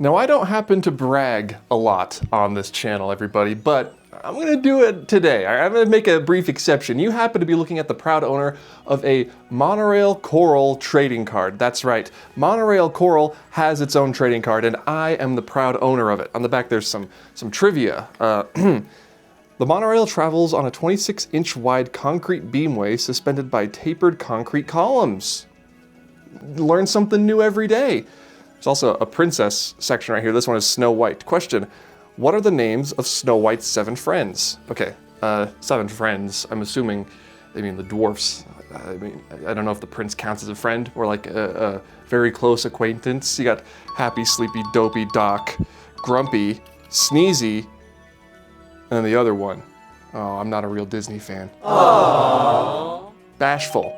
Now, I don't happen to brag a lot on this channel, everybody, but I'm gonna do it today. I'm gonna make a brief exception. You happen to be looking at the proud owner of a Monorail Coral trading card. That's right, Monorail Coral has its own trading card, and I am the proud owner of it. On the back, there's some trivia. The monorail travels on a 26-inch wide concrete beamway suspended by tapered concrete columns. Learn something new every day. There's also a princess section right here. This one is Snow White. Question, what are the names of Snow White's 7 friends? Okay, 7 friends. I'm assuming they mean the dwarfs. I mean, I don't know if the prince counts as a friend or like a very close acquaintance. You got Happy, Sleepy, Dopey, Doc, Grumpy, Sneezy, and then the other one. Oh, I'm not a real Disney fan. Aww. Bashful.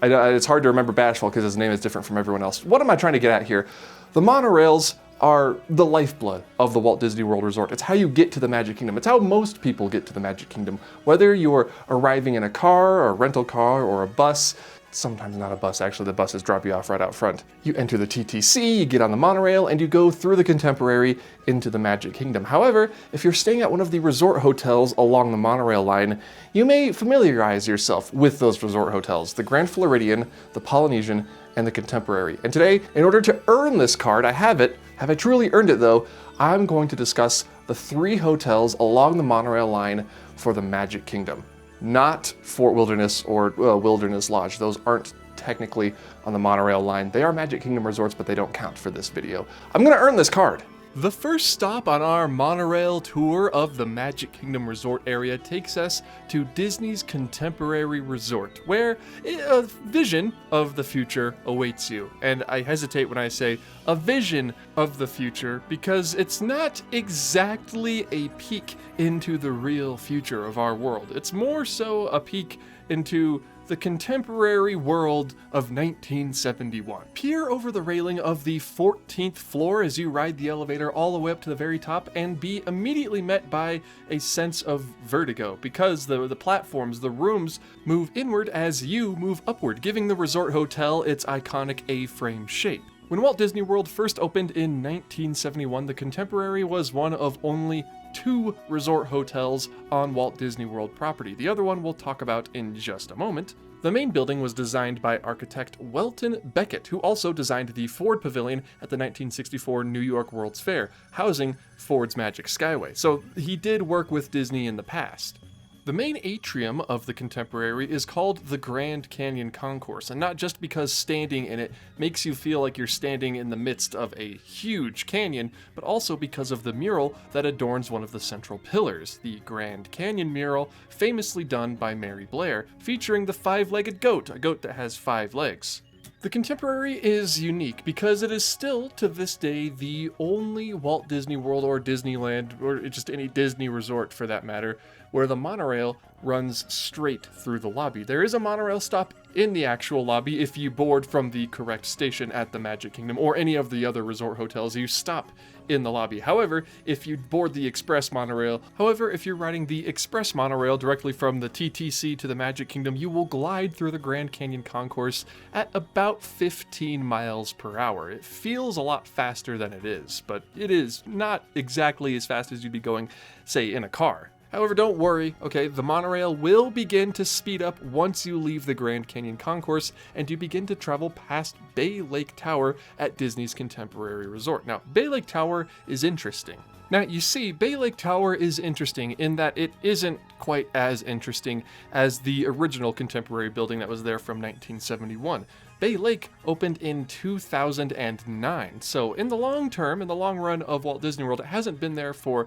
It's hard to remember Bashful because his name is different from everyone else. What am I trying to get at here? The monorails are the lifeblood of the Walt Disney World Resort. It's how you get to the Magic Kingdom. It's how most people get to the Magic Kingdom. Whether you're arriving in a car or a rental car or a bus, sometimes not a bus, actually the buses drop you off right out front. You enter the TTC, you get on the monorail, and you go through the Contemporary into the Magic Kingdom. However, if you're staying at one of the resort hotels along the monorail line, you may familiarize yourself with those resort hotels, the Grand Floridian, the Polynesian, and the Contemporary. And today, in order to earn this card, I have it. Have I truly earned it though? I'm going to discuss the 3 hotels along the monorail line for the Magic Kingdom. Not Fort Wilderness or Wilderness Lodge. Those aren't technically on the monorail line. They are Magic Kingdom resorts, but they don't count for this video. I'm gonna earn this card. The first stop on our monorail tour of the Magic Kingdom resort area takes us to Disney's Contemporary Resort, where a vision of the future awaits you. And I hesitate when I say a vision of the future because it's not exactly a peek into the real future of our world. It's more so a peek into the contemporary world of 1971. Peer over the railing of the 14th floor as you ride the elevator all the way up to the very top and be immediately met by a sense of vertigo because the platforms, the rooms move inward as you move upward, giving the resort hotel its iconic A-frame shape. When Walt Disney World first opened in 1971, the Contemporary was one of only 2 resort hotels on Walt Disney World property. The other one we'll talk about in just a moment. The main building was designed by architect Welton Beckett, who also designed the Ford Pavilion at the 1964 New York World's Fair, housing Ford's Magic Skyway. So he did work with Disney in the past. The main atrium of the Contemporary is called the Grand Canyon Concourse, and not just because standing in it makes you feel like you're standing in the midst of a huge canyon, but also because of the mural that adorns one of the central pillars, the Grand Canyon mural, famously done by Mary Blair, featuring the 5-legged goat, a goat that has 5 legs. The Contemporary is unique because it is still, to this day, the only Walt Disney World or Disneyland, or just any Disney resort for that matter, where the monorail runs straight through the lobby. There is a monorail stop in the actual lobby. If you board from the correct station at the Magic Kingdom or any of the other resort hotels, you stop in the lobby. However, if you board the express monorail, if you're riding the express monorail directly from the TTC to the Magic Kingdom, you will glide through the Grand Canyon Concourse at about 15 miles per hour. It feels a lot faster than it is, but it is not exactly as fast as you'd be going, say, in a car. However, don't worry, okay, the monorail will begin to speed up once you leave the Grand Canyon Concourse and you begin to travel past Bay Lake Tower at Disney's Contemporary Resort. Now, Bay Lake Tower is interesting. Now, you see, Bay Lake Tower is interesting in that it isn't quite as interesting as the original Contemporary building that was there from 1971. Bay Lake opened in 2009, so in the long term, in the long run of Walt Disney World, it hasn't been there for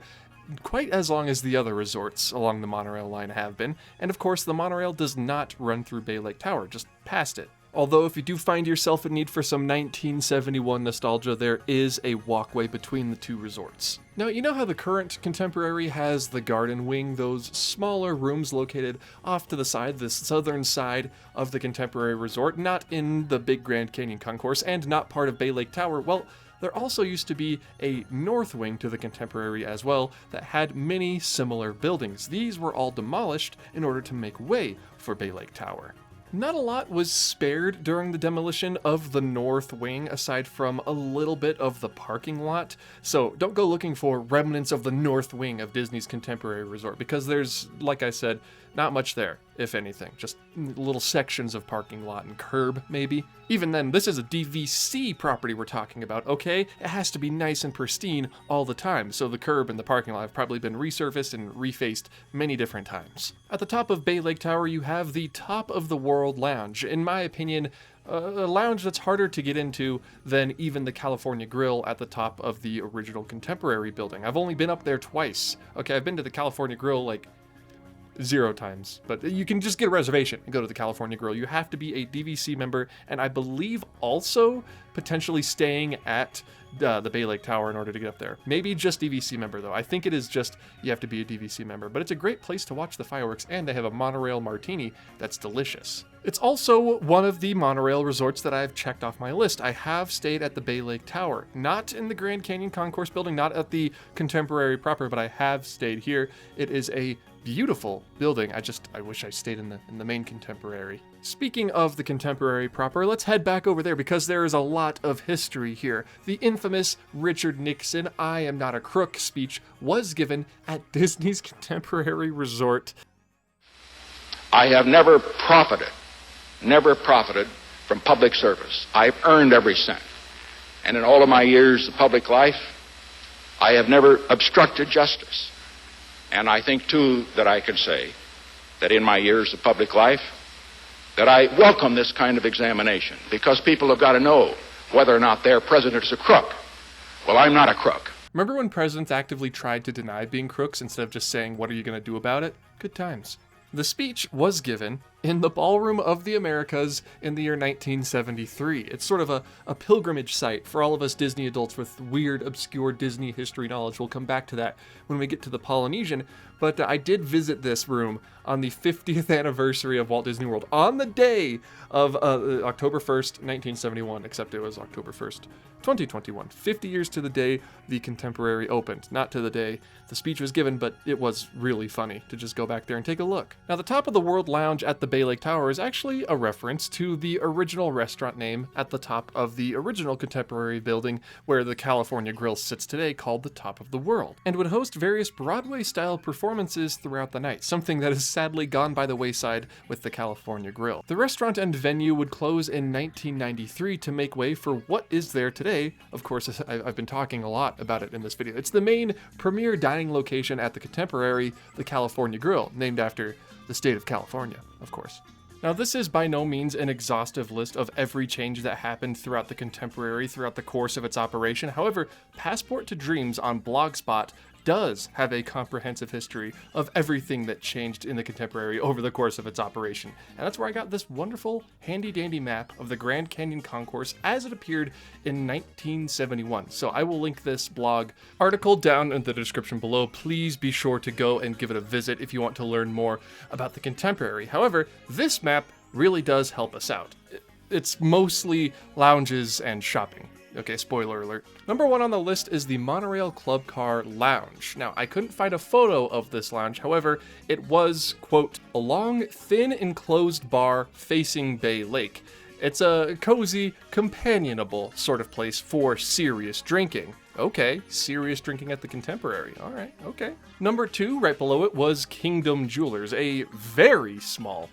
quite as long as the other resorts along the monorail line have been, and of course the monorail does not run through Bay Lake Tower, just past it. Although if you do find yourself in need for some 1971 nostalgia, there is a walkway between the 2 resorts. Now, you know how the current Contemporary has the garden wing, those smaller rooms located off to the side, the southern side of the Contemporary Resort, not in the big Grand Canyon Concourse and not part of Bay Lake Tower? Well, there also used to be a north wing to the Contemporary as well that had many similar buildings. These were all demolished in order to make way for Bay Lake Tower. Not a lot was spared during the demolition of the north wing, aside from a little bit of the parking lot. So don't go looking for remnants of the north wing of Disney's Contemporary Resort, because there's, like I said, not much there, if anything. Just little sections of parking lot and curb, maybe. Even then, this is a DVC property we're talking about, okay? It has to be nice and pristine all the time, so the curb and the parking lot have probably been resurfaced and refaced many different times. At the top of Bay Lake Tower, you have the Top of the World Lounge. In my opinion, a lounge that's harder to get into than even the California Grill at the top of the original Contemporary building. I've only been up there twice. Okay, I've been to the California Grill like 0 times, but you can just get a reservation and go to the California Grill. You have to be a DVC member, and I believe also potentially staying at the Bay Lake Tower in order to get up there. Maybe just DVC member though. I think it is just you have to be a DVC member, but it's a great place to watch the fireworks, and they have a monorail martini that's delicious. It's also one of the monorail resorts that I've checked off my list. I have stayed at the Bay Lake Tower, not in the Grand Canyon Concourse building, not at the Contemporary proper, but I have stayed here. It is a beautiful building. I wish I stayed in the main Contemporary. Speaking of the Contemporary proper, let's head back over there because there is a lot of history here. The infamous Richard Nixon "I am not a crook" speech was given at Disney's Contemporary Resort. I have never profited from public service. I've earned every cent. And in all of my years of public life, I have never obstructed justice. And I think, too, that I can say that in my years of public life, that I welcome this kind of examination, because people have got to know whether or not their president is a crook. Well, I'm not a crook. Remember when presidents actively tried to deny being crooks instead of just saying, "What are you going to do about it?" Good times. The speech was given in the Ballroom of the Americas in the year 1973. It's sort of a pilgrimage site for all of us Disney adults with weird, obscure Disney history knowledge. We'll come back to that when we get to the Polynesian, but I did visit this room on the 50th anniversary of Walt Disney World, on the day of October 1st, 1971, except it was October 1st, 2021. 50 years to the day the Contemporary opened. Not to the day the speech was given, but it was really funny to just go back there and take a look. Now, the Top of the World Lounge at the Bay Lake Tower is actually a reference to the original restaurant name at the top of the original Contemporary building where the California Grill sits today, called the Top of the World, and would host various Broadway-style performances throughout the night, something that has sadly gone by the wayside with the California Grill. The restaurant and venue would close in 1993 to make way for what is there today. Of course, I've been talking a lot about it in this video. It's the main premier dining location at the Contemporary, the California Grill, named after the state of California, of course. Now, this is by no means an exhaustive list of every change that happened throughout the Contemporary throughout the course of its operation. However, Passport to Dreams on Blogspot does have a comprehensive history of everything that changed in the Contemporary over the course of its operation. And that's where I got this wonderful handy-dandy map of the Grand Canyon Concourse as it appeared in 1971. So I will link this blog article down in the description below. Please be sure to go and give it a visit if you want to learn more about the Contemporary. However, this map really does help us out. It's mostly lounges and shopping. Okay, spoiler alert. Number 1 on the list is the Monorail Club Car Lounge. Now, I couldn't find a photo of this lounge, however, it was, quote, a long, thin, enclosed bar facing Bay Lake. It's a cozy, companionable sort of place for serious drinking. Okay, serious drinking at the Contemporary. All right, okay. Number 2, right below it, was Kingdom Jewelers, a very small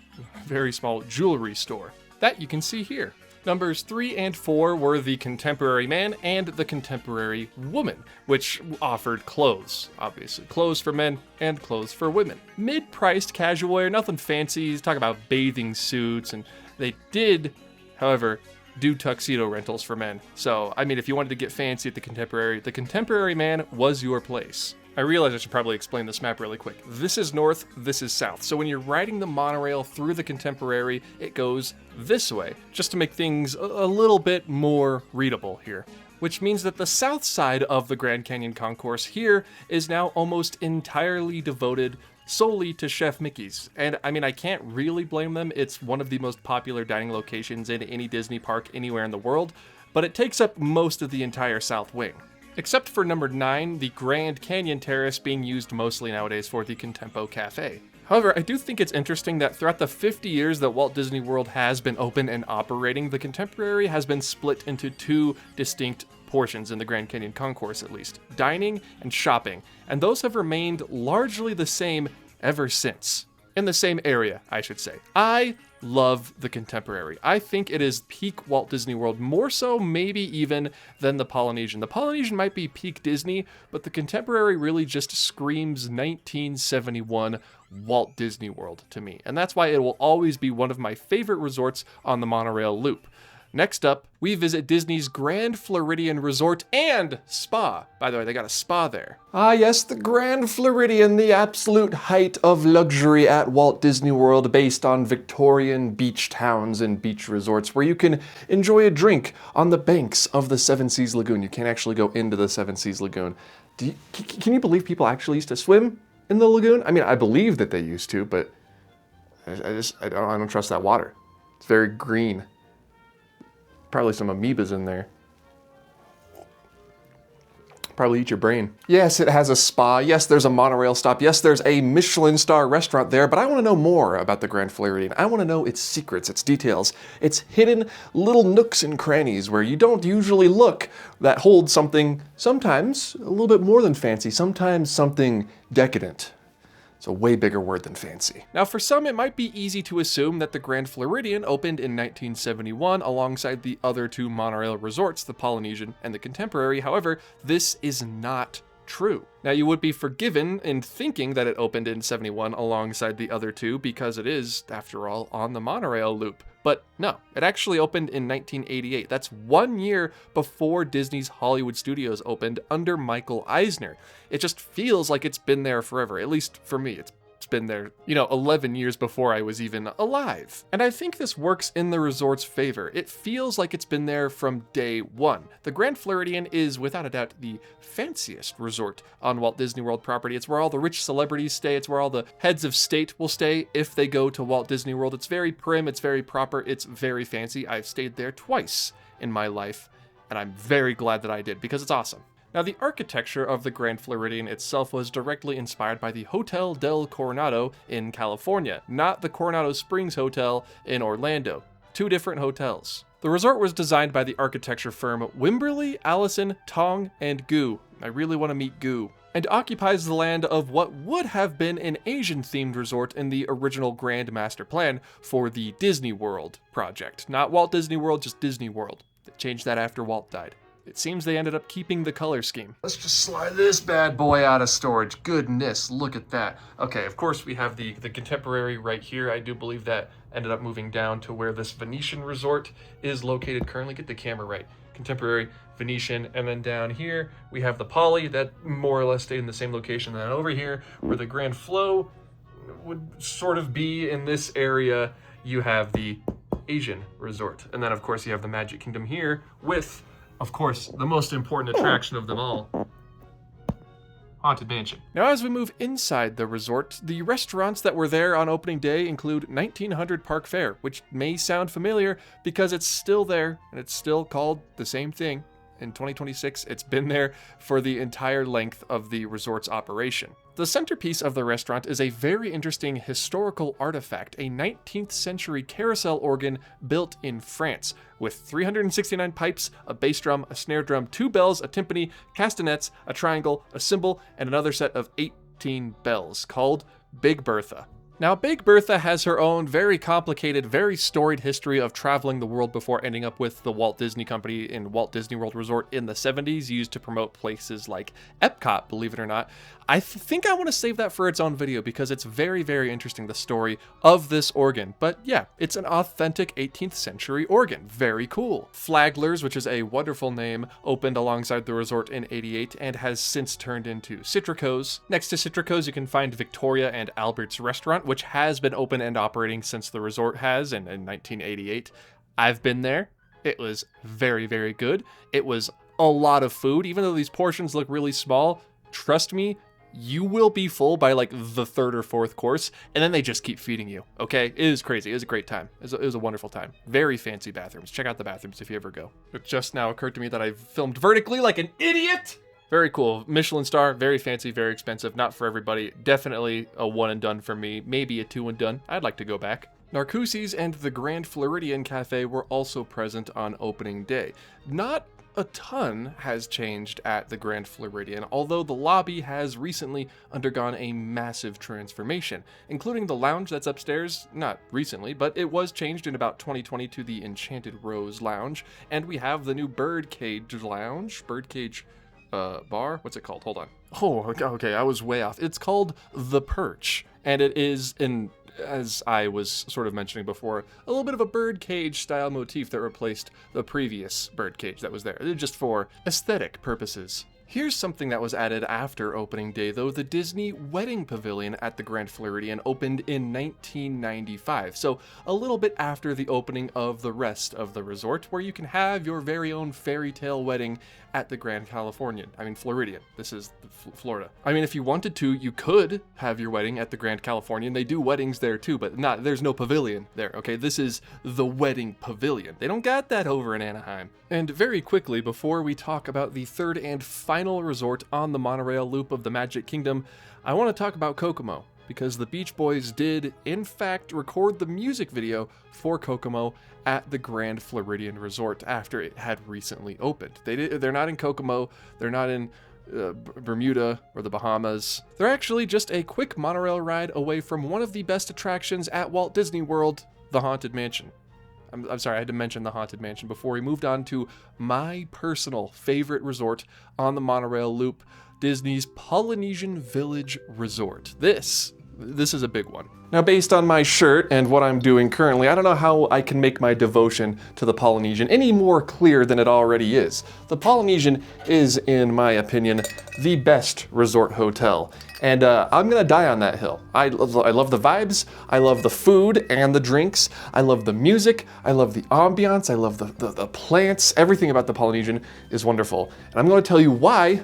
jewelry store that you can see here. Numbers 3 and 4 were the Contemporary Man and the Contemporary Woman, which offered clothes, obviously. Clothes for men and clothes for women. Mid-priced casual wear, nothing fancy. Talk about bathing suits, and they did, however, do tuxedo rentals for men. So, I mean, if you wanted to get fancy at the Contemporary Man was your place. I realize I should probably explain this map really quick. This is north, this is south. So when you're riding the monorail through the Contemporary, it goes this way, just to make things a little bit more readable here. Which means that the south side of the Grand Canyon Concourse here is now almost entirely devoted solely to Chef Mickey's. And I mean, I can't really blame them. It's one of the most popular dining locations in any Disney park anywhere in the world, but it takes up most of the entire south wing. Except for number 9, the Grand Canyon Terrace being used mostly nowadays for the Contempo Cafe. However, I do think it's interesting that throughout the 50 years that Walt Disney World has been open and operating, the Contemporary has been split into two distinct portions in the Grand Canyon Concourse, at least: dining and shopping, and those have remained largely the same ever since. In the same area, I should say. I love the Contemporary. I think it is peak Walt Disney World, more so maybe even than the Polynesian. The Polynesian might be peak Disney, but the Contemporary really just screams 1971 Walt Disney World to me. And that's why it will always be one of my favorite resorts on the monorail loop. Next up, we visit Disney's Grand Floridian Resort and Spa. By the way, they got a spa there. Ah yes, the Grand Floridian, the absolute height of luxury at Walt Disney World, based on Victorian beach towns and beach resorts where you can enjoy a drink on the banks of the Seven Seas Lagoon. You can't actually go into the Seven Seas Lagoon. Can you believe people actually used to swim in the lagoon? I mean, I believe that they used to, but I don't trust that water. It's very green. Probably some amoebas in there. Probably eat your brain. Yes, it has a spa. Yes, there's a monorail stop. Yes, there's a Michelin star restaurant there, but I want to know more about the Grand Floridian. I want to know its secrets, its details, its hidden little nooks and crannies where you don't usually look, that hold something sometimes a little bit more than fancy, sometimes something decadent. It's a way bigger word than fancy. Now, for some, it might be easy to assume that the Grand Floridian opened in 1971 alongside the other two monorail resorts, the Polynesian and the Contemporary. However, this is not true. Now, you would be forgiven in thinking that it opened in 71 alongside the other two because it is, after all, on the monorail loop. But no, it actually opened in 1988. That's 1 year before Disney's Hollywood Studios opened under Michael Eisner. It just feels like it's been there forever, at least for me. It's been there, 11 years before I was even alive. And I think this works in the resort's favor. It feels like it's been there from day one. The Grand Floridian is, without a doubt, the fanciest resort on Walt Disney World property. It's where all the rich celebrities stay. It's where all the heads of state will stay if they go to Walt Disney World. It's very prim, it's very proper, it's very fancy. I've stayed there twice in my life, and I'm very glad that I did because it's awesome. Now, the architecture of the Grand Floridian itself was directly inspired by the Hotel del Coronado in California, not the Coronado Springs Hotel in Orlando. Two different hotels. The resort was designed by the architecture firm Wimberley, Allison, Tong, and Gu. I really want to meet Gu. And occupies the land of what would have been an Asian-themed resort in the original Grand Master Plan for the Disney World project. Not Walt Disney World, just Disney World. They changed that after Walt died. It seems they ended up keeping the color scheme. Let's just slide this bad boy out of storage. Goodness, look at that. Okay, of course we have the Contemporary right here. I do believe that ended up moving down to where this Venetian resort is located currently. Get the camera right. Contemporary, Venetian, and then down here we have the Poly that more or less stayed in the same location. And then over here where the Grand Flow would sort of be in this area, you have the Asian resort. And then of course you have the Magic Kingdom here with, of course, the most important attraction of them all, Haunted Mansion. Now, as we move inside the resort, the restaurants that were there on opening day include 1900 Park Fare, which may sound familiar because it's still there and it's still called the same thing. In 2026, it's been there for the entire length of the resort's operation. The centerpiece of the restaurant is a very interesting historical artifact, a 19th century carousel organ built in France, with 369 pipes, a bass drum, a snare drum, 2 bells, a timpani, castanets, a triangle, a cymbal, and another set of 18 bells, called Big Bertha. Now, Big Bertha has her own very complicated, very storied history of traveling the world before ending up with the Walt Disney Company in Walt Disney World Resort in the 70s, used to promote places like Epcot, believe it or not. I think I want to save that for its own video because it's very, very interesting, the story of this organ. But yeah, it's an authentic 18th century organ. Very cool. Flagler's, which is a wonderful name, opened alongside the resort in '88 and has since turned into Citrico's. Next to Citrico's, you can find Victoria and Albert's Restaurant, which has been open and operating since the resort has in 1988. I've been there. It was very, very good. It was a lot of food. Even though these portions look really small, trust me, you will be full by like the third or fourth course, and then they just keep feeding you, okay? It is crazy. It was a great time. It was a wonderful time. Very fancy bathrooms. Check out the bathrooms if you ever go. It just now occurred to me that I filmed vertically like an idiot. Very cool. Michelin star, very fancy, very expensive, not for everybody. Definitely a one and done for me, maybe a two and done. I'd like to go back. Narcoossee's and the Grand Floridian Cafe were also present on opening day. Not a ton has changed at the Grand Floridian, although the lobby has recently undergone a massive transformation, including the lounge that's upstairs, not recently, but it was changed in about 2020 to the Enchanted Rose Lounge, and we have the new Birdcage Lounge, Birdcage bar, what's it called? Hold on. Oh, okay, I was way off. It's called The Perch, and it is as I was sort of mentioning before, a little bit of a birdcage style motif that replaced the previous birdcage that was there, just for aesthetic purposes. Here's something that was added after opening day though. The Disney Wedding Pavilion at the Grand Floridian opened in 1995, so a little bit after the opening of the rest of the resort, where you can have your very own fairy tale wedding at the Grand Floridian. This is Florida. I mean, if you wanted to, you could have your wedding at the Grand Californian. They do weddings there too, but there's no pavilion there, okay? This is the Wedding Pavilion. They don't got that over in Anaheim. And very quickly, before we talk about the third and final resort on the monorail loop of the Magic Kingdom, I want to talk about Kokomo, because the Beach Boys did, in fact, record the music video for Kokomo at the Grand Floridian Resort after it had recently opened. They're not in Kokomo, they're not in Bermuda or the Bahamas. They're actually just a quick monorail ride away from one of the best attractions at Walt Disney World, the Haunted Mansion. I'm sorry, I had to mention the Haunted Mansion before we moved on to my personal favorite resort on the monorail loop, Disney's Polynesian Village Resort. This is a big one. Now, based on my shirt and what I'm doing currently, I don't know how I can make my devotion to the Polynesian any more clear than it already is. The Polynesian is, in my opinion, the best resort hotel. And I'm gonna die on that hill. I love the vibes, I love the food and the drinks, I love the music, I love the ambiance, I love the plants, everything about the Polynesian is wonderful. And I'm gonna tell you why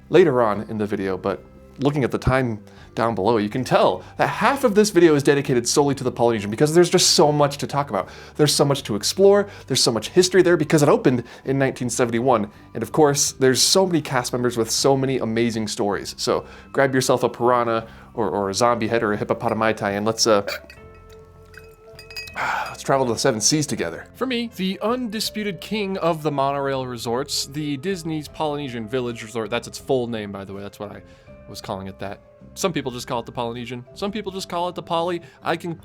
later on in the video, but looking at the time down below, you can tell that half of this video is dedicated solely to the Polynesian because there's just so much to talk about. There's so much to explore, there's so much history there because it opened in 1971. And of course, there's so many cast members with so many amazing stories. So grab yourself a piranha or a zombie head or a hippopotami and let's travel to the 7 seas together. For me, the undisputed king of the monorail resorts, the Disney's Polynesian Village Resort, that's its full name, by the way, that's what I was calling it that. Some people just call it the Polynesian, some people just call it the Poly. I can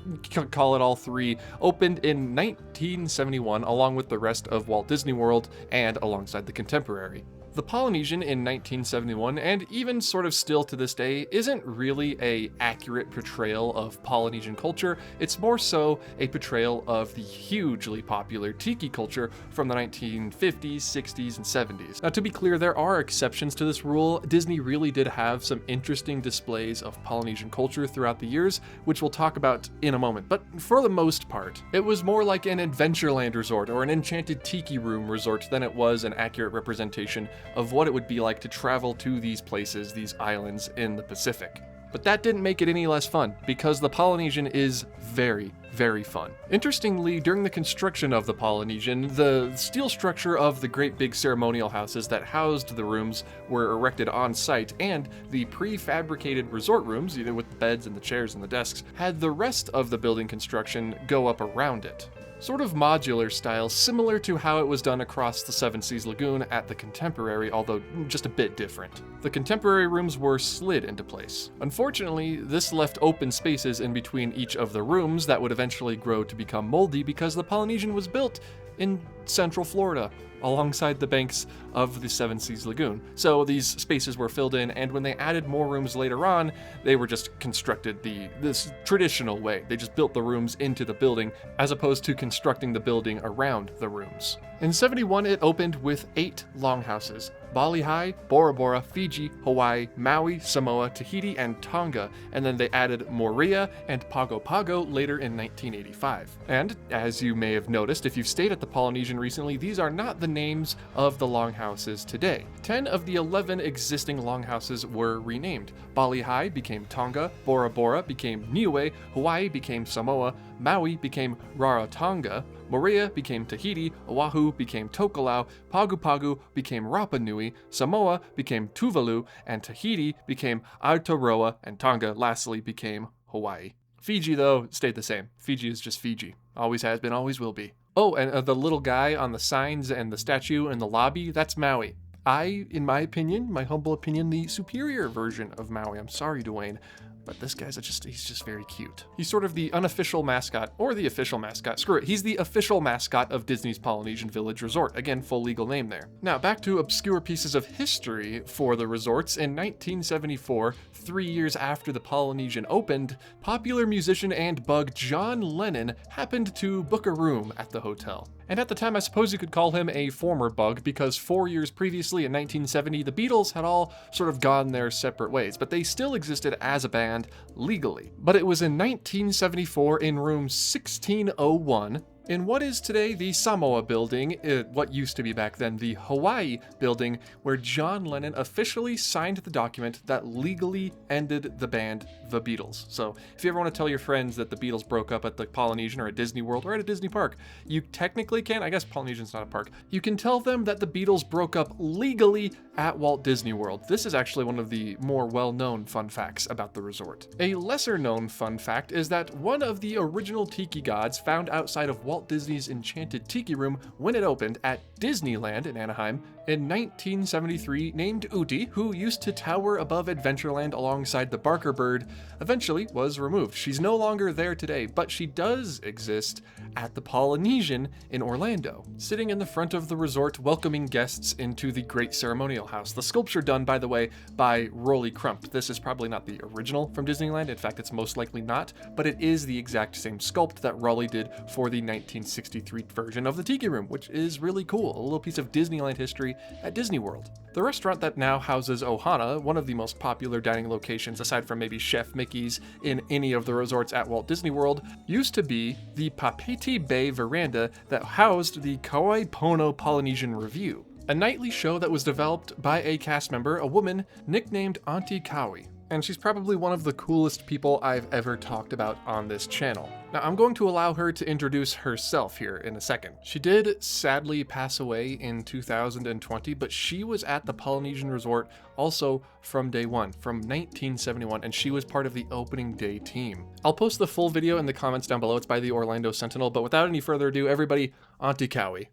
call it all three. Opened in 1971 along with the rest of Walt Disney World and alongside the Contemporary. The Polynesian in 1971, and even sort of still to this day, isn't really an accurate portrayal of Polynesian culture. It's more so a portrayal of the hugely popular tiki culture from the 1950s, 60s, and 70s. Now, to be clear, there are exceptions to this rule. Disney really did have some interesting displays of Polynesian culture throughout the years, which we'll talk about in a moment. But for the most part, it was more like an Adventureland resort or an Enchanted Tiki Room resort than it was an accurate representation of what it would be like to travel to these places, these islands in the Pacific. But that didn't make it any less fun, because the Polynesian is very, very fun. Interestingly, during the construction of the Polynesian, the steel structure of the great big ceremonial houses that housed the rooms were erected on site, and the prefabricated resort rooms, either with the beds and the chairs and the desks, had the rest of the building construction go up around it. Sort of modular style, similar to how it was done across the Seven Seas Lagoon at the Contemporary, although just a bit different. The Contemporary rooms were slid into place. Unfortunately, this left open spaces in between each of the rooms that would eventually grow to become moldy because the Polynesian was built in Central Florida, alongside the banks of the Seven Seas Lagoon. So these spaces were filled in, and when they added more rooms later on, they were just constructed this traditional way. They just built the rooms into the building, as opposed to constructing the building around the rooms. In 71, it opened with 8 longhouses: Bali Hai, Bora Bora, Fiji, Hawaii, Maui, Samoa, Tahiti, and Tonga, and then they added Moorea and Pago Pago later in 1985. And, as you may have noticed if you've stayed at the Polynesian recently, these are not the names of the longhouses today. 10 of the 11 existing longhouses were renamed. Bali Hai became Tonga, Bora Bora became Niue, Hawaii became Samoa, Maui became Rarotonga, Moorea became Tahiti, Oahu became Tokelau, Pagu Pagu became Rapa Nui, Samoa became Tuvalu, and Tahiti became Aotearoa, and Tonga lastly became Hawaii. Fiji, though, stayed the same. Fiji is just Fiji. Always has been, always will be. Oh, and the little guy on the signs and the statue in the lobby, that's Maui. In my opinion, my humble opinion, the superior version of Maui. I'm sorry, Dwayne, but this guy's he's just very cute. He's sort of the unofficial mascot, or the official mascot. Screw it, he's the official mascot of Disney's Polynesian Village Resort. Again, full legal name there. Now, back to obscure pieces of history for the resorts. In 1974, 3 years after the Polynesian opened, popular musician and bug John Lennon happened to book a room at the hotel. And at the time, I suppose you could call him a former bug, because 4 years previously, in 1970, the Beatles had all sort of gone their separate ways, but they still existed as a band legally. But it was in 1974, in room 1601, in what is today the Samoa building, what used to be back then the Hawaii building, where John Lennon officially signed the document that legally ended the band The Beatles. So if you ever want to tell your friends that the Beatles broke up at the Polynesian or at Disney World or at a Disney park, you technically can. I guess Polynesian's not a park. You can tell them that the Beatles broke up legally at Walt Disney World. This is actually one of the more well-known fun facts about the resort. A lesser-known fun fact is that one of the original tiki gods found outside of Walt Disney's Enchanted Tiki Room when it opened at Disneyland in Anaheim in 1973, named Uti, who used to tower above Adventureland alongside the Barker bird, eventually was removed. She's no longer there today, but she does exist at the Polynesian in Orlando, sitting in the front of the resort welcoming guests into the Great Ceremonial House. The sculpture done, by the way, by Rolly Crump. This is probably not the original from Disneyland. In fact, it's most likely not, but it is the exact same sculpt that Rolly did for the 1963 version of the Tiki Room, which is really cool. A little piece of Disneyland history at Disney World. The restaurant that now houses Ohana, one of the most popular dining locations aside from maybe Chef Mickey's in any of the resorts at Walt Disney World, used to be the Papeti Bay veranda that housed the Kauai Pono Polynesian Review, a nightly show that was developed by a cast member, a woman nicknamed Auntie Kaui. And she's probably one of the coolest people I've ever talked about on this channel. Now, I'm going to allow her to introduce herself here in a second. She did sadly pass away in 2020, but she was at the Polynesian Resort also from day one, from 1971, and she was part of the opening day team. I'll post the full video in the comments down below. It's by the Orlando Sentinel, but without any further ado, everybody, Auntie Kaui.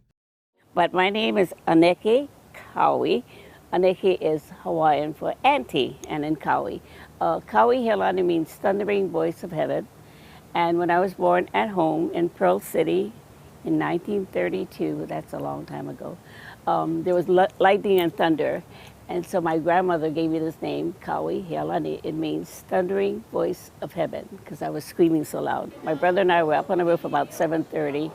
But my name is Aneke Kaui. Aneke is Hawaiian for auntie, and in Kaui. Kaui Helani means thundering voice of heaven. And when I was born at home in Pearl City in 1932, that's a long time ago, there was lightning and thunder. And so my grandmother gave me this name, Kaui Helani. It means thundering voice of heaven, because I was screaming so loud. My brother and I were up on the roof about 7:30.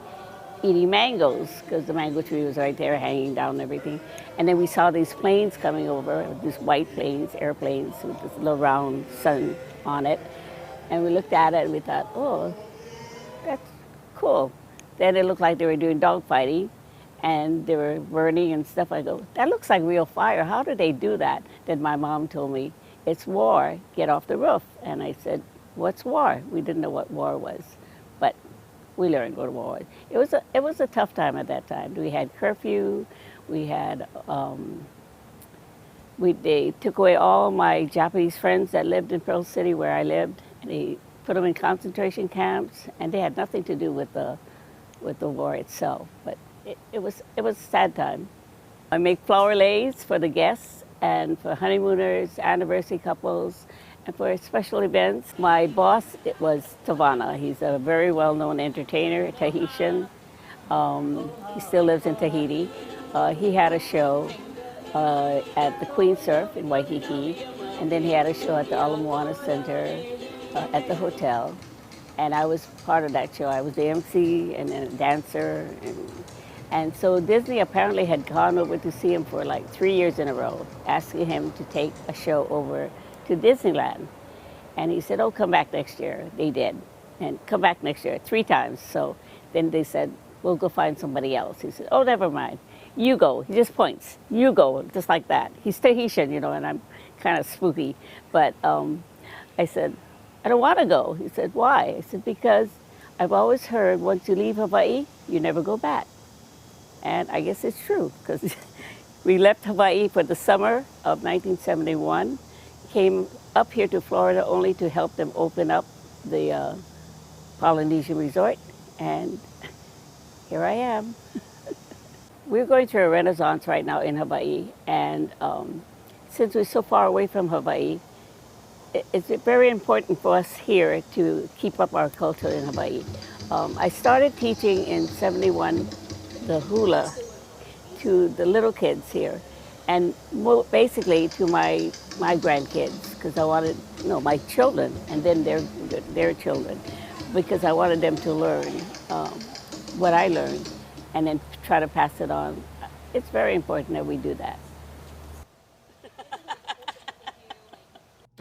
Eating mangoes, because the mango tree was right there hanging down and everything. And then we saw these planes coming over, these white planes, airplanes with this little round sun on it. And we looked at it and we thought, oh, that's cool. Then it looked like they were doing dogfighting and they were burning and stuff. I go, that looks like real fire. How do they do that? Then my mom told me, it's war, get off the roof. And I said, what's war? We didn't know what war was, but we learned what war was. It was a tough time at that time. We had curfew. We had they took away all my Japanese friends that lived in Pearl City where I lived. And they put them in concentration camps, and they had nothing to do with the war itself. But it was a sad time. I make flower leis for the guests and for honeymooners, anniversary couples, and for special events. My boss, it was Tavana. He's a very well-known entertainer, Tahitian. He still lives in Tahiti. He had a show at the Queen Surf in Waikiki, and then he had a show at the Ala Moana Center at the hotel. And I was part of that show. I was the MC and a dancer. And so Disney apparently had gone over to see him for like 3 years in a row, asking him to take a show over to Disneyland. And he said, oh, come back next year. They did. And come back next year 3 times. So then they said, we'll go find somebody else. He said, oh, never mind. You go. He just points. You go, just like that. He's Tahitian, you know, and I'm kind of spooky. But I said, I don't want to go. He said, why? I said, because I've always heard once you leave Hawaii, you never go back. And I guess it's true because we left Hawaii for the summer of 1971, came up here to Florida only to help them open up the Polynesian resort, and here I am. We're going through a renaissance right now in Hawaii, and since we're so far away from Hawaii, it's very important for us here to keep up our culture in Hawaii. I started teaching in '71 the hula to the little kids here, and basically to my grandkids, because I wanted, my children, and then their children, because I wanted them to learn what I learned, and then try to pass it on. It's very important that we do that.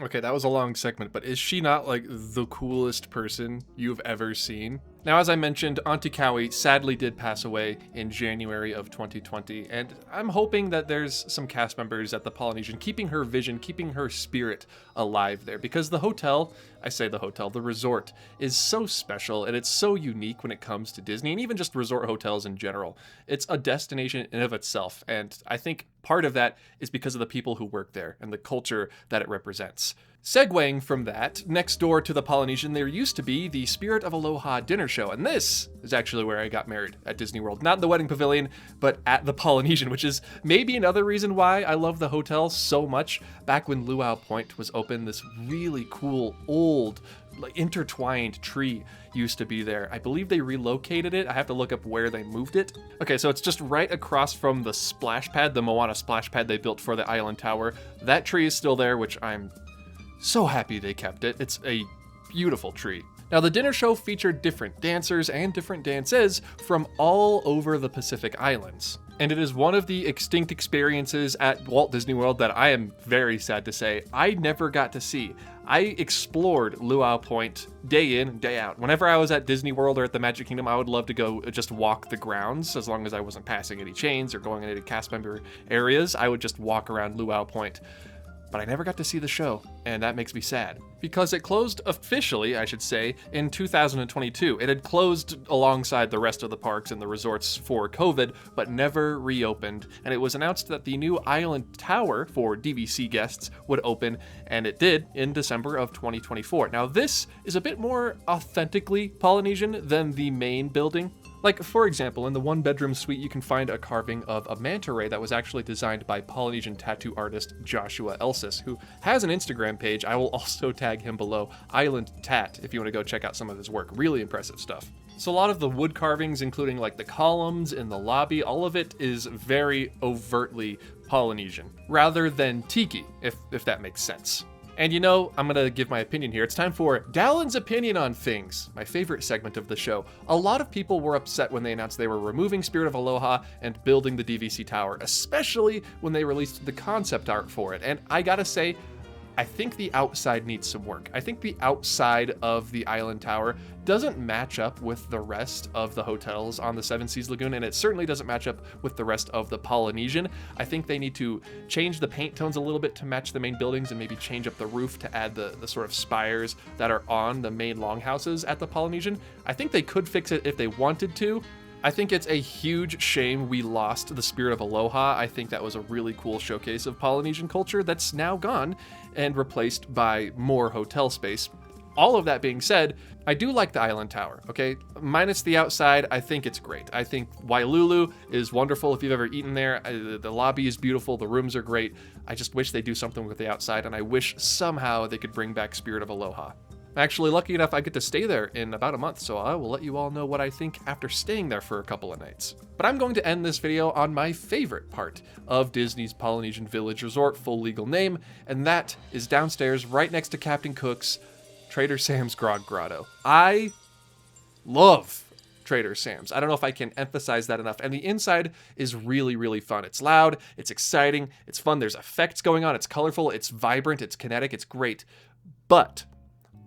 Okay, that was a long segment, but is she not like the coolest person you've ever seen? Now, as I mentioned, Auntie Cowie sadly did pass away in January of 2020, and I'm hoping that there's some cast members at the Polynesian keeping her vision, keeping her spirit alive there, because the hotel, the resort, is so special, and it's so unique when it comes to Disney, and even just resort hotels in general. It's a destination in of itself, and I think part of that is because of the people who work there and the culture that it represents. Segueing from that, next door to the Polynesian, there used to be the Spirit of Aloha dinner show, and this is actually where I got married, at Disney World. Not in the wedding pavilion, but at the Polynesian, which is maybe another reason why I love the hotel so much. Back when Luau Point was open, this really cool, old, intertwined tree used to be there. I believe they relocated it. I have to look up where they moved it. Okay, so it's just right across from the splash pad, the Moana splash pad they built for the Island Tower. That tree is still there, which I'm so happy they kept it. It's a beautiful tree. Now, the dinner show featured different dancers and different dances from all over the Pacific Islands. And it is one of the extinct experiences at Walt Disney World that I am very sad to say I never got to see. I explored Luau Point day in, day out. Whenever I was at Disney World or at the Magic Kingdom, I would love to go just walk the grounds, as long as I wasn't passing any chains or going in any cast member areas. I would just walk around Luau Point. But I never got to see the show, and that makes me sad. Because it closed officially, I should say, in 2022. It had closed alongside the rest of the parks and the resorts for COVID, but never reopened. And it was announced that the new Island Tower for DVC guests would open, and it did in December of 2024. Now, this is a bit more authentically Polynesian than the main building. Like, for example, in the one-bedroom suite, you can find a carving of a manta ray that was actually designed by Polynesian tattoo artist Joshua Elsis, who has an Instagram page. I will also tag him below, Island Tat, if you want to go check out some of his work. Really impressive stuff. So a lot of the wood carvings, including like the columns in the lobby, all of it is very overtly Polynesian, rather than tiki, if that makes sense. And I'm going to give my opinion here. It's time for Dallin's Opinion on Things, my favorite segment of the show. A lot of people were upset when they announced they were removing Spirit of Aloha and building the DVC Tower, especially when they released the concept art for it. And I gotta say, I think the outside needs some work. I think the outside of the Island Tower doesn't match up with the rest of the hotels on the Seven Seas Lagoon, and it certainly doesn't match up with the rest of the Polynesian. I think they need to change the paint tones a little bit to match the main buildings and maybe change up the roof to add the sort of spires that are on the main longhouses at the Polynesian. I think they could fix it if they wanted to. I think it's a huge shame we lost the Spirit of Aloha. I think that was a really cool showcase of Polynesian culture that's now gone and replaced by more hotel space. All of that being said, I do like the Island Tower, okay? Minus the outside, I think it's great. I think Wailulu is wonderful if you've ever eaten there. The lobby is beautiful, the rooms are great. I just wish they do something with the outside, and I wish somehow they could bring back Spirit of Aloha. Actually, lucky enough, I get to stay there in about a month, so I will let you all know what I think after staying there for a couple of nights. But I'm going to end this video on my favorite part of Disney's Polynesian Village Resort, full legal name, and that is downstairs right next to Captain Cook's Trader Sam's Grog Grotto. I love Trader Sam's. I don't know if I can emphasize that enough. And the inside is really, really fun. It's loud, it's exciting, it's fun, there's effects going on, it's colorful, it's vibrant, it's kinetic, it's great. But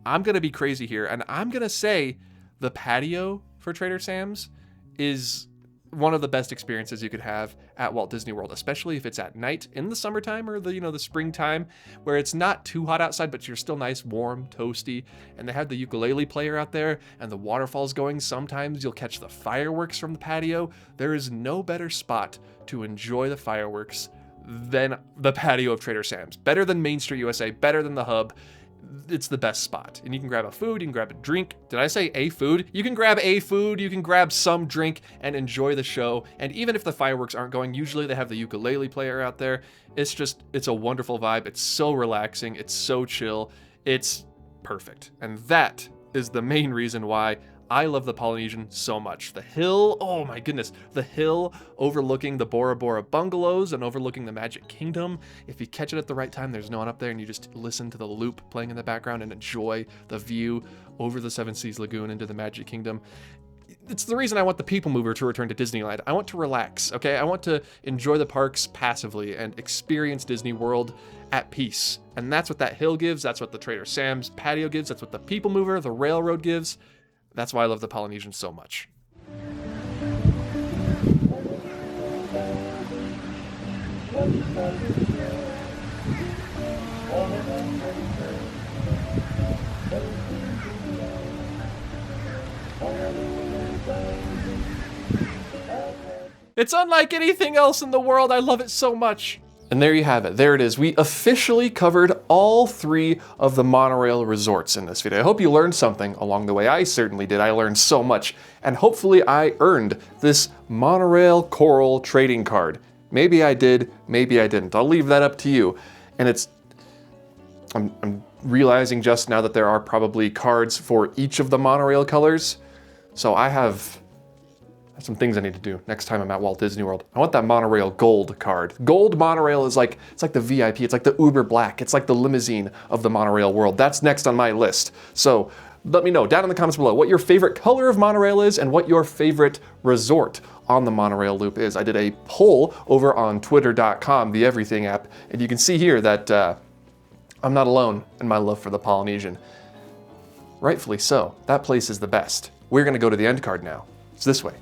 I'm going to be crazy here, and I'm going to say the patio for Trader Sam's is one of the best experiences you could have at Walt Disney World, especially if it's at night in the summertime or the springtime, where it's not too hot outside, but you're still nice, warm, toasty. And they have the ukulele player out there and the waterfalls going. Sometimes you'll catch the fireworks from the patio. There is no better spot to enjoy the fireworks than the patio of Trader Sam's. Better than Main Street USA, better than the Hub. It's the best spot. And you can grab a food, you can grab a drink. Did I say a food? You can grab a food, you can grab some drink and enjoy the show. And even if the fireworks aren't going, usually they have the ukulele player out there. It's a wonderful vibe. It's so relaxing. It's so chill. It's perfect. And that is the main reason why I love the Polynesian so much. The hill, oh my goodness, the hill overlooking the Bora Bora bungalows and overlooking the Magic Kingdom. If you catch it at the right time, there's no one up there and you just listen to the loop playing in the background and enjoy the view over the Seven Seas Lagoon into the Magic Kingdom. It's the reason I want the People Mover to return to Disneyland. I want to relax, okay? I want to enjoy the parks passively and experience Disney World at peace. And that's what that hill gives. That's what the Trader Sam's patio gives. That's what the People Mover, the railroad gives. That's why I love the Polynesian so much. It's unlike anything else in the world. I love it so much. And there you have it. There it is. We officially covered all 3 of the monorail resorts in this video. I hope you learned something along the way. I certainly did. I learned so much. And hopefully I earned this monorail coral trading card. Maybe I did, maybe I didn't. I'll leave that up to you. And I'm realizing just now that there are probably cards for each of the monorail colors. So I have some things I need to do next time I'm at Walt Disney World. I want that monorail gold card. Gold monorail is it's like the VIP, it's like the Uber Black, it's like the limousine of the monorail world. That's next on my list. So let me know down in the comments below what your favorite color of monorail is and what your favorite resort on the monorail loop is. I did a poll over on twitter.com, the everything app, and you can see here that I'm not alone in my love for the Polynesian. Rightfully so. That place is the best. We're gonna go to the end card now. It's this way.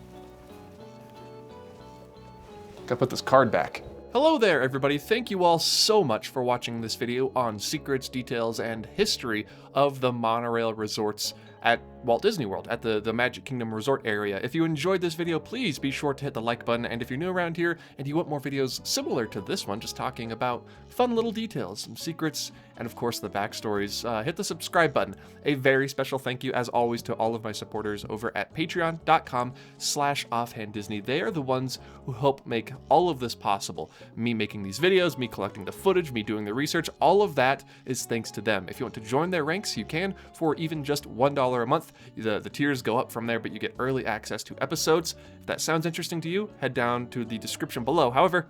Gotta put this card back. Hello there, everybody. Thank you all so much for watching this video on secrets, details, and history of the monorail resorts at Walt Disney World, at the Magic Kingdom resort area. If you enjoyed this video, please be sure to hit the like button. And if you're new around here and you want more videos similar to this one, just talking about fun little details, some secrets, and of course the backstories, hit the subscribe button. A very special thank you, as always, to all of my supporters over at patreon.com/offhanddisney. They are the ones who help make all of this possible. Me making these videos, me collecting the footage, me doing the research, all of that is thanks to them. If you want to join their ranks, you can for even just $1 a month. The tiers go up from there, but you get early access to episodes. If that sounds interesting to you, head down to the description below. However,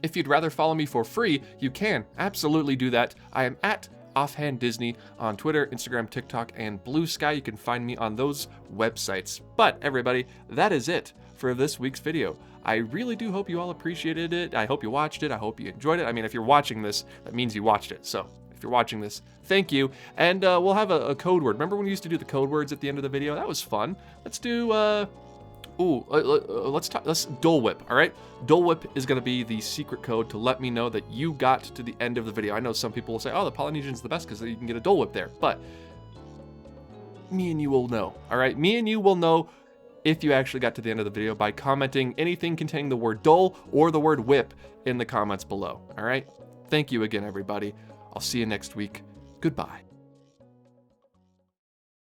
if you'd rather follow me for free, you can absolutely do that. I am at Offhand Disney on Twitter, Instagram, TikTok, and Blue Sky. You can find me on those websites. But everybody, that is it for this week's video. I really do hope you all appreciated it. I hope you watched it. I hope you enjoyed it. I mean, if you're watching this, that means you watched it. So if you're watching this, thank you. And we'll have a code word. Remember when we used to do the code words at the end of the video? That was fun. Let's do, let's Dole Whip, all right? Dole Whip is gonna be the secret code to let me know that you got to the end of the video. I know some people will say, oh, the Polynesian's the best because you can get a Dole Whip there, but me and you will know, all right? Me and you will know if you actually got to the end of the video by commenting anything containing the word Dole or the word Whip in the comments below, all right? Thank you again, everybody. I'll see you next week. Goodbye.